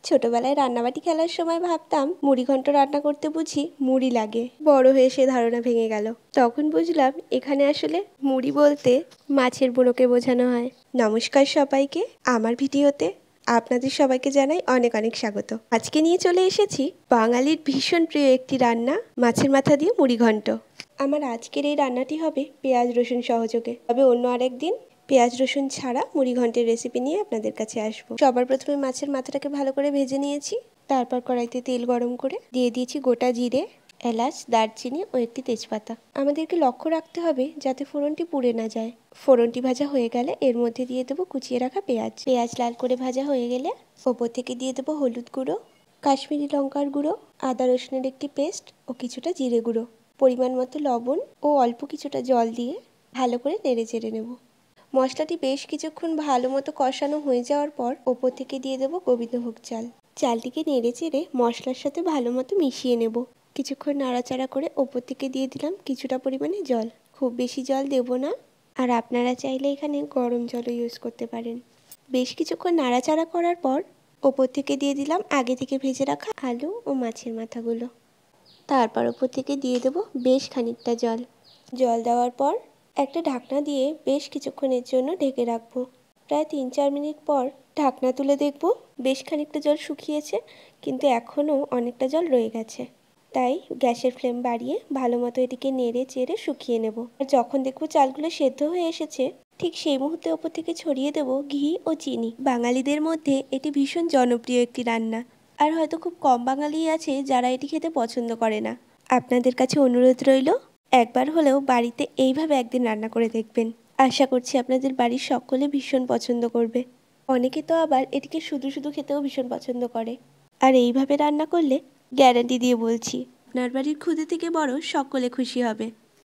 ছোটবেলায় রান্নাবাটি খেলার সময় ভাবতাম মুড়িঘণ্ট রান্না করতে বুঝি মুড়ি লাগে। বড় হয়ে সে ধারণা ভেঙে গেল। তখন বুঝলাম এখানে আসলে মুড়ি বলতে মাছের বুড়োকে বোঝানো হয়। নমস্কার সবাইকে, আমার ভিডিওতে আপনাদের সবাইকে জানাই অনেক অনেক স্বাগত। আজকে নিয়ে চলে এসেছি বাঙালির ভীষণ প্রিয় একটি রান্না, মাছের মাথা দিয়ে মুড়িঘণ্ট। আমার আজকের এই রান্নাটি হবে পেঁয়াজ রসুন সহযোগে, তবে অন্য আরেকদিন পেঁয়াজ রসুন ছাড়া মুড়িঘণ্টের রেসিপি নিয়ে আপনাদের কাছে আসবো। সবার প্রথমে মাছের মাথাটাকে ভালো করে ভেজে নিয়েছি। তারপর কড়াইতে তেল গরম করে দিয়ে দিয়েছি গোটা জিরে, এলাচ, দারচিনি ও একটি তেজপাতা। আমাদেরকে লক্ষ্য রাখতে হবে যাতে ফোড়নটি পুড়ে না যায়। ফোড়নটি ভাজা হয়ে গেলে এর মধ্যে দিয়ে দেবো কুচিয়ে রাখা পেঁয়াজ। পেঁয়াজ লাল করে ভাজা হয়ে গেলে ওপর থেকে দিয়ে দেবো হলুদ গুঁড়ো, কাশ্মীরি লঙ্কার গুঁড়ো, আদা রসুনের একটি পেস্ট ও কিছুটা জিরে গুঁড়ো, পরিমাণ মতো লবণ ও অল্প কিছুটা জল দিয়ে ভালো করে নেড়ে চেড়ে নেব। মশলাটি বেশ কিছুক্ষণ ভালো মতো কষানো হয়ে যাওয়ার পর ওপর থেকে দিয়ে দেবো গোবিন্দভোগ চাল। চালটিকে নেড়ে চেড়ে মশলার সাথে ভালো মতো মিশিয়ে নেব। কিছুক্ষণ নাড়াচাড়া করে ওপর থেকে দিয়ে দিলাম কিছুটা পরিমাণে জল। খুব বেশি জল দেব না, আর আপনারা চাইলে এখানে গরম জলও ইউজ করতে পারেন। বেশ কিছুক্ষণ নাড়াচাড়া করার পর ওপর থেকে দিয়ে দিলাম আগে থেকে ভেজে রাখা আলু ও মাছের মাথাগুলো। তারপর ওপর থেকে দিয়ে দেবো বেশ খানিকটা জল। জল দেওয়ার পর একটা ঢাকনা দিয়ে বেশ কিছুক্ষণের জন্য ঢেকে রাখবো। প্রায় 3-4 মিনিট পর ঢাকনা তুলে দেখব বেশ খানিকটা জল শুকিয়েছে, কিন্তু এখনও অনেকটা জল রয়ে গেছে। তাই গ্যাসের ফ্লেম বাড়িয়ে ভালো মতো এটিকে নেড়ে চেড়ে শুকিয়ে নেব। আর যখন দেখব চালগুলো সেদ্ধ হয়ে এসেছে, ঠিক সেই মুহূর্তে ওপর থেকে ছড়িয়ে দেব ঘি ও চিনি। বাঙালিদের মধ্যে এটি ভীষণ জনপ্রিয় একটি রান্না, আর হয়তো খুব কম বাঙালি আছে যারা এটি খেতে পছন্দ করে না। আপনাদের কাছে অনুরোধ রইল, একবার হলেও বাড়িতে এইভাবে একদিন রান্না করে দেখবেন। আশা করছি আপনাদের বাড়ির সকলে ভীষণ পছন্দ করবে। অনেকে তো আবার এটিকে শুধু শুধু খেতেও ভীষণ পছন্দ করে, আর এইভাবে রান্না করলে গ্যারান্টি দিয়ে বলছি আপনার বাড়ির ক্ষুদে থেকে বড় সকলে খুশি হবে।